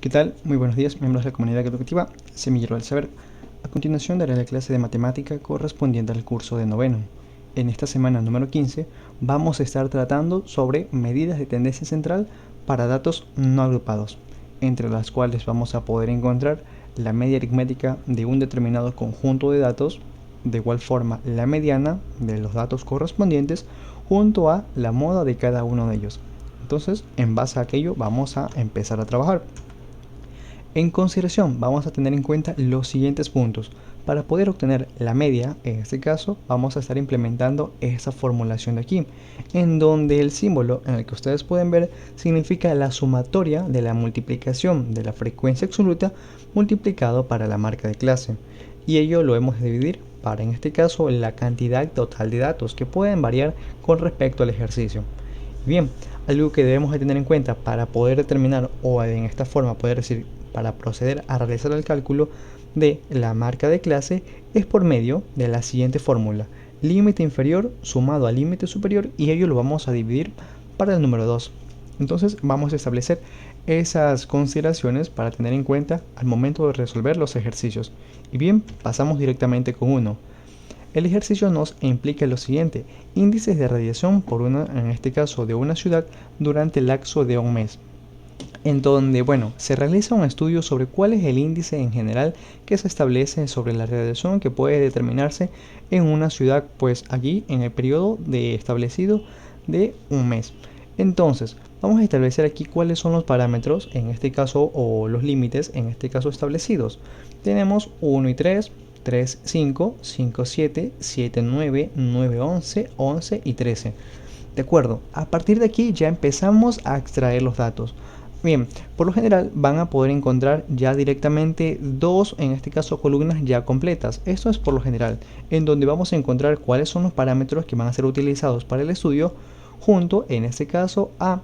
¿Qué tal? Muy buenos días, miembros de la comunidad educativa Semillero del Saber. A continuación daré la clase de matemática correspondiente al curso de noveno. En esta semana número 15 vamos a estar tratando sobre medidas de tendencia central para datos no agrupados, entre las cuales vamos a poder encontrar la media aritmética de un determinado conjunto de datos, de igual forma la mediana de los datos correspondientes junto a la moda de cada uno de ellos. Entonces, en base a aquello vamos a empezar a trabajar. En consideración, vamos a tener en cuenta los siguientes puntos. Para poder obtener la media, en este caso, vamos a estar implementando esta formulación de aquí, en donde el símbolo en el que ustedes pueden ver significa la sumatoria de la multiplicación de la frecuencia absoluta multiplicado para la marca de clase. Y ello lo hemos de dividir para, en este caso, la cantidad total de datos que pueden variar con respecto al ejercicio. Bien, algo que debemos de tener en cuenta para poder determinar o en esta forma poder decir para proceder a realizar el cálculo de la marca de clase es por medio de la siguiente fórmula: límite inferior sumado al límite superior, y ello lo vamos a dividir para el número 2. Entonces vamos a establecer esas consideraciones para tener en cuenta al momento de resolver los ejercicios. Y bien, pasamos directamente con uno. El ejercicio nos implica lo siguiente: índices de radiación por en este caso de una ciudad durante el lapso de un mes, en donde, se realiza un estudio sobre cuál es el índice en general que se establece sobre la radiación que puede determinarse en una ciudad, pues allí en el periodo establecido de un mes. Entonces, vamos a establecer aquí cuáles son los parámetros, en este caso, o los límites, en este caso, establecidos. Tenemos 1 y 3, 3, 5, 5, 7, 7, 9, 9, 11, 11 y 13. De acuerdo, a partir de aquí ya empezamos a extraer los datos. Bien, por lo general van a poder encontrar ya directamente dos, en este caso, columnas ya completas. Esto es por lo general, en donde vamos a encontrar cuáles son los parámetros que van a ser utilizados para el estudio, junto, en este caso, a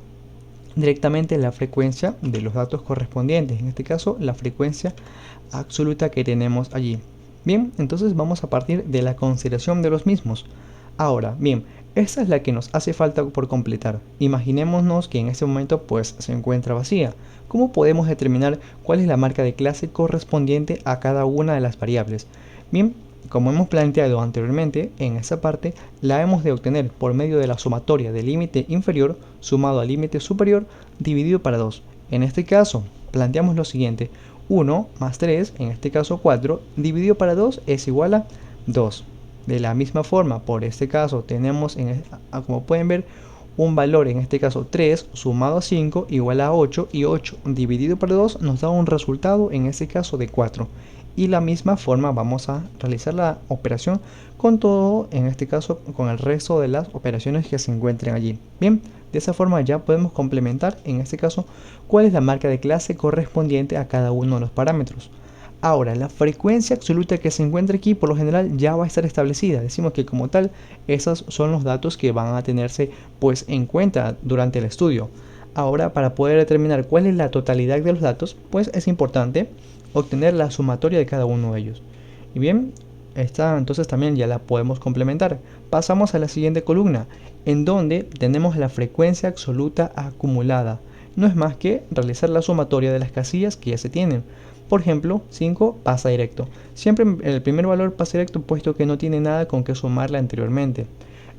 directamente la frecuencia de los datos correspondientes, en este caso la frecuencia absoluta que tenemos allí. Bien, entonces vamos a partir de la consideración de los mismos. Ahora, bien, esta es la que nos hace falta por completar. Imaginémonos que en este momento pues se encuentra vacía. ¿Cómo podemos determinar cuál es la marca de clase correspondiente a cada una de las variables? Bien, como hemos planteado anteriormente, en esta parte la hemos de obtener por medio de la sumatoria del límite inferior sumado al límite superior dividido para 2. En este caso, planteamos lo siguiente: 1 más 3, en este caso 4, dividido para 2 es igual a 2. De la misma forma, por este caso tenemos, como pueden ver, un valor, en este caso 3 sumado a 5 igual a 8, y 8 dividido por 2 nos da un resultado, en este caso, de 4. Y la misma forma vamos a realizar la operación con todo, en este caso con el resto de las operaciones que se encuentren allí. Bien, de esa forma ya podemos complementar, en este caso, cuál es la marca de clase correspondiente a cada uno de los parámetros. Ahora, la frecuencia absoluta que se encuentra aquí por lo general ya va a estar establecida. Decimos que como tal, esos son los datos que van a tenerse pues en cuenta durante el estudio. Ahora, para poder determinar cuál es la totalidad de los datos, pues es importante obtener la sumatoria de cada uno de ellos. Y bien, esta entonces también ya la podemos complementar. Pasamos a la siguiente columna, en donde tenemos la frecuencia absoluta acumulada. No es más que realizar la sumatoria de las casillas que ya se tienen. Por ejemplo, 5 pasa directo. Siempre el primer valor pasa directo, puesto que no tiene nada con que sumarle anteriormente.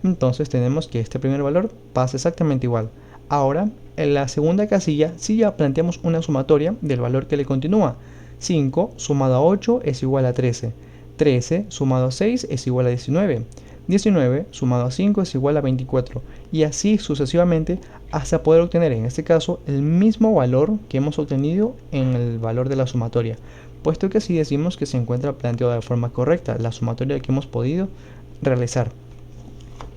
Entonces tenemos que este primer valor pasa exactamente igual. Ahora, en la segunda casilla, sí ya planteamos una sumatoria del valor que le continúa. 5 sumado a 8 es igual a 13. 13 sumado a 6 es igual a 19. 19 sumado a 5 es igual a 24. Y así sucesivamente hasta poder obtener, en este caso, el mismo valor que hemos obtenido en el valor de la sumatoria, puesto que así decimos que se encuentra planteado de forma correcta la sumatoria que hemos podido realizar.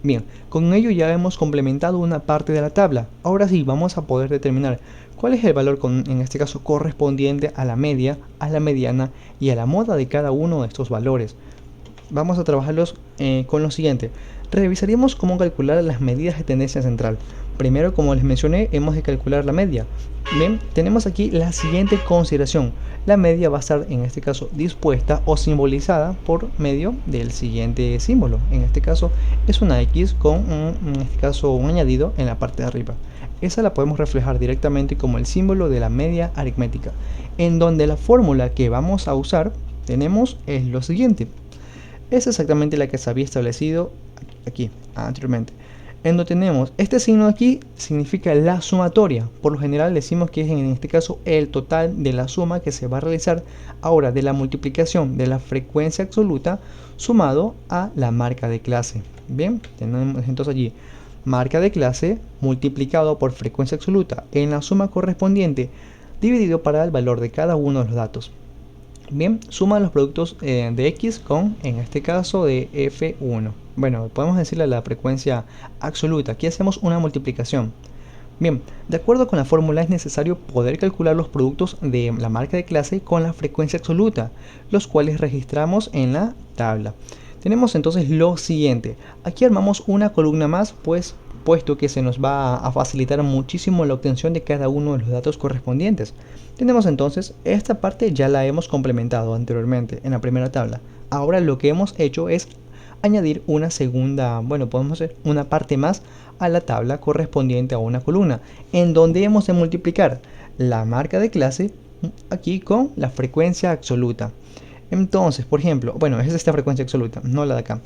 Bien, con ello ya hemos complementado una parte de la tabla. Ahora sí, vamos a poder determinar cuál es el valor, en este caso, correspondiente a la media, a la mediana y a la moda de cada uno de estos valores. Vamos a trabajarlos con lo siguiente. Revisaríamos cómo calcular las medidas de tendencia central. Primero, como les mencioné, hemos de calcular la media. Bien, tenemos aquí la siguiente consideración. La media va a estar, en este caso, dispuesta o simbolizada por medio del siguiente símbolo. En este caso es una X con en este caso un añadido en la parte de arriba. esa la podemos reflejar directamente como el símbolo de la media aritmética, en donde la fórmula que vamos a usar tenemos es lo siguiente. Es exactamente la que se había establecido aquí anteriormente, en donde tenemos este signo de aquí significa la sumatoria. Por lo general decimos que es en este caso el total de la suma que se va a realizar ahora de la multiplicación de la frecuencia absoluta sumado a la marca de clase. Bien, tenemos entonces allí marca de clase multiplicado por frecuencia absoluta en la suma correspondiente dividido para el valor de cada uno de los datos. Bien, suma los productos de X con, en este caso, de F1. Bueno, podemos decirle la frecuencia absoluta. Aquí hacemos una multiplicación. Bien, de acuerdo con la fórmula es necesario poder calcular los productos de la marca de clase con la frecuencia absoluta, los cuales registramos en la tabla. Tenemos entonces lo siguiente. Aquí armamos una columna más, puesto que se nos va a facilitar muchísimo la obtención de cada uno de los datos correspondientes. Tenemos entonces, esta parte ya la hemos complementado anteriormente en la primera tabla. Ahora lo que hemos hecho es añadir una segunda, bueno, podemos hacer una parte más a la tabla correspondiente a una columna, en donde hemos de multiplicar la marca de clase aquí con la frecuencia absoluta. Entonces, por ejemplo, bueno, es esta frecuencia absoluta, no la de acá.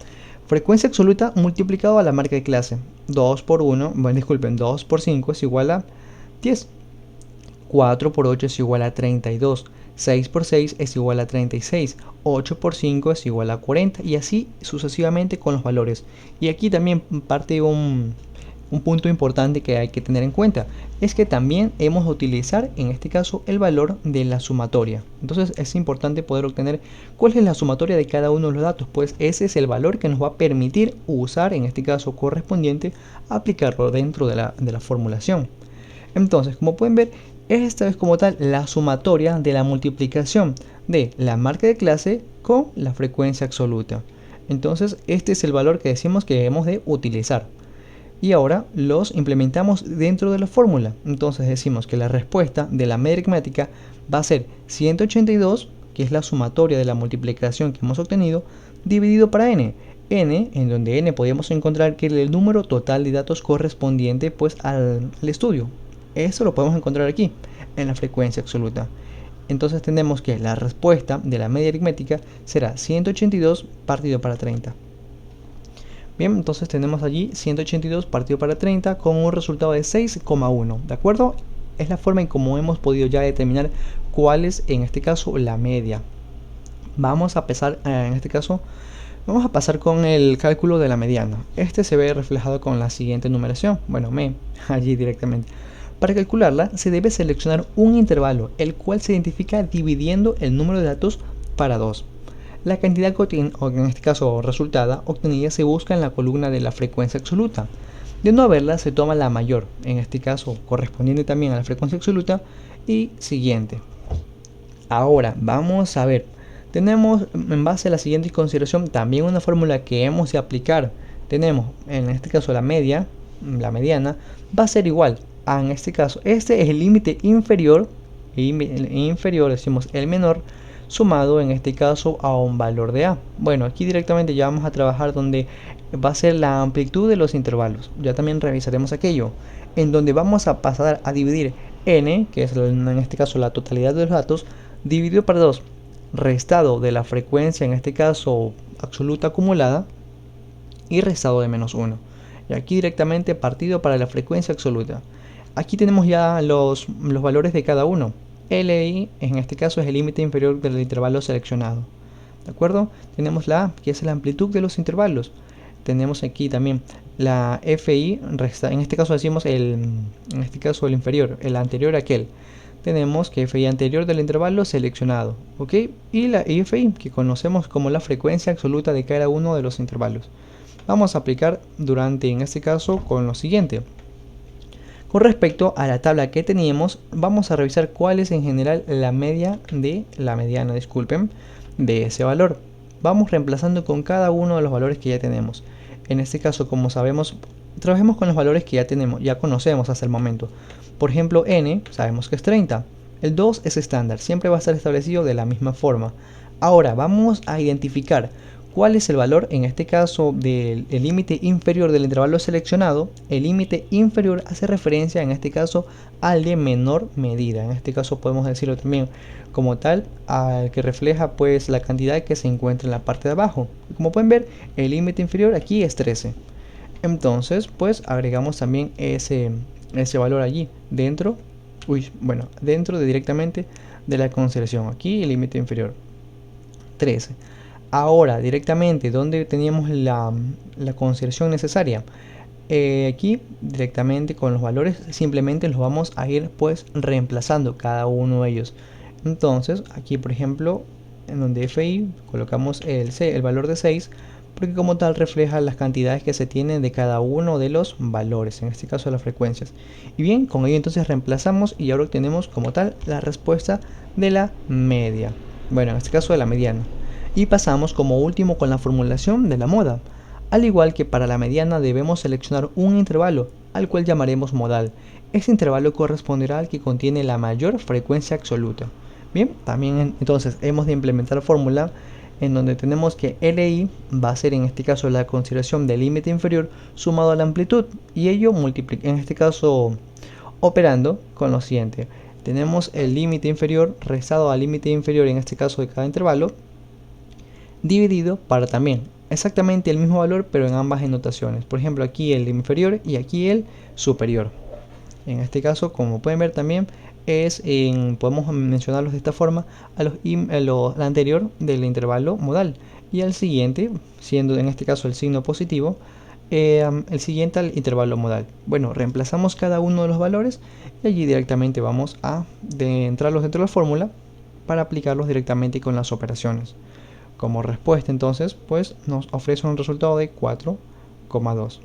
Frecuencia absoluta multiplicado a la marca de clase. 2 por 1, bueno, disculpen, 2 por 5 es igual a 10. 4 por 8 es igual a 32. 6 por 6 es igual a 36. 8 por 5 es igual a 40. Y así sucesivamente con los valores. Y aquí también parte un punto importante que hay que tener en cuenta. Es que también hemos de utilizar, en este caso, el valor de la sumatoria. Entonces es importante poder obtener cuál es la sumatoria de cada uno de los datos. Pues ese es el valor que nos va a permitir usar, en este caso correspondiente, aplicarlo dentro de la formulación. Entonces, como pueden ver, esta es como tal la sumatoria de la multiplicación de la marca de clase con la frecuencia absoluta. Entonces, este es el valor que decimos que debemos de utilizar. Y ahora los implementamos dentro de la fórmula. Entonces decimos que la respuesta de la media aritmética va a ser 182, que es la sumatoria de la multiplicación que hemos obtenido, dividido para n. N, en donde n podemos encontrar que es el número total de datos correspondiente pues al estudio. Eso lo podemos encontrar aquí, en la frecuencia absoluta. Entonces tenemos que la respuesta de la media aritmética será 182 partido para 30. Bien, entonces tenemos allí 182 partido para 30 con un resultado de 6,1. ¿De acuerdo? Es la forma en cómo hemos podido ya determinar cuál es, en este caso, la media. Vamos a pasar, en este caso, vamos a pasar con el cálculo de la mediana. Este se ve reflejado con la siguiente numeración. Bueno, allí directamente. Para calcularla se debe seleccionar un intervalo, el cual se identifica dividiendo el número de datos para 2. La cantidad o en este caso resultada obtenida se busca en la columna de la frecuencia absoluta. De no haberla se toma la mayor, en este caso correspondiente también a la frecuencia absoluta, y siguiente. Ahora vamos a ver, tenemos en base a la siguiente consideración también una fórmula que hemos de aplicar. Tenemos en este caso la mediana, va a ser igual. En este caso, este es el límite inferior, decimos el menor, sumado en este caso a un valor de A. Bueno, aquí directamente ya vamos a trabajar donde va a ser la amplitud de los intervalos. Ya también revisaremos aquello, en donde vamos a pasar a dividir n, que es en este caso la totalidad de los datos, dividido por 2, restado de la frecuencia, en este caso absoluta acumulada, y restado de menos 1. Y aquí directamente partido para la frecuencia absoluta. Aquí tenemos ya los valores de cada uno. LI en este caso es el límite inferior del intervalo seleccionado. ¿De acuerdo? Tenemos la A, que es la amplitud de los intervalos. Tenemos aquí también la FI, en este caso decimos el inferior, el anterior a aquel. Tenemos que FI anterior del intervalo seleccionado, ¿ok? Y la IFI, que conocemos como la frecuencia absoluta de cada uno de los intervalos. Vamos a aplicar en este caso con lo siguiente. Con respecto a la tabla que teníamos, vamos a revisar cuál es en general la mediana, de ese valor. Vamos reemplazando con cada uno de los valores que ya tenemos. En este caso, como sabemos, trabajemos con los valores que ya conocemos hasta el momento. Por ejemplo, n, sabemos que es 30. El 2 es estándar, siempre va a estar establecido de la misma forma. Ahora, vamos a identificar ¿Cuál es el valor? En este caso del límite inferior del intervalo seleccionado. El límite inferior hace referencia en este caso al de menor medida. En este caso podemos decirlo también como tal al que refleja pues la cantidad que se encuentra en la parte de abajo. Como pueden ver, el límite inferior aquí es 13. Entonces pues agregamos también ese valor allí dentro. Dentro de directamente de la consideración. Aquí el límite inferior 13. Ahora, directamente, ¿dónde teníamos la consideración necesaria? Aquí, directamente con los valores, simplemente los vamos a ir pues reemplazando cada uno de ellos. Entonces, aquí por ejemplo, en donde FI, colocamos el valor de 6, porque como tal refleja las cantidades que se tienen de cada uno de los valores, en este caso las frecuencias. Y bien, con ello entonces reemplazamos y ahora obtenemos como tal la respuesta de la media. Bueno, en este caso de la mediana. Y pasamos como último con la formulación de la moda. Al igual que para la mediana debemos seleccionar un intervalo, al cual llamaremos modal. Este intervalo corresponderá al que contiene la mayor frecuencia absoluta. Bien, también entonces hemos de implementar fórmula en donde tenemos que LI va a ser en este caso la consideración del límite inferior sumado a la amplitud, y ello en este caso operando con lo siguiente. Tenemos el límite inferior restado al límite inferior en este caso de cada intervalo, dividido para también exactamente el mismo valor pero en ambas notaciones. Por ejemplo, aquí el inferior y aquí el superior. En este caso, como pueden ver también, podemos mencionarlos de esta forma al anterior del intervalo modal y al siguiente, siendo en este caso el signo positivo, el siguiente al intervalo modal. Bueno, reemplazamos cada uno de los valores y allí directamente vamos a entrarlos dentro de la fórmula para aplicarlos directamente con las operaciones. Como respuesta entonces pues nos ofrece un resultado de 4,2.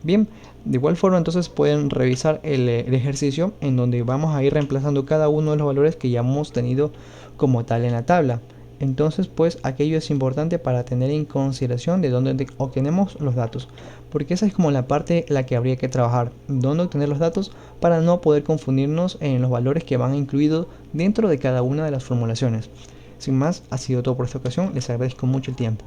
Bien, de igual forma entonces pueden revisar el ejercicio en donde vamos a ir reemplazando cada uno de los valores que ya hemos tenido como tal en la tabla. Entonces pues aquello es importante para tener en consideración de dónde obtenemos los datos, porque esa es como la parte la que habría que trabajar, dónde obtener los datos para no poder confundirnos en los valores que van incluidos dentro de cada una de las formulaciones. Sin más, ha sido todo por esta ocasión, les agradezco mucho el tiempo.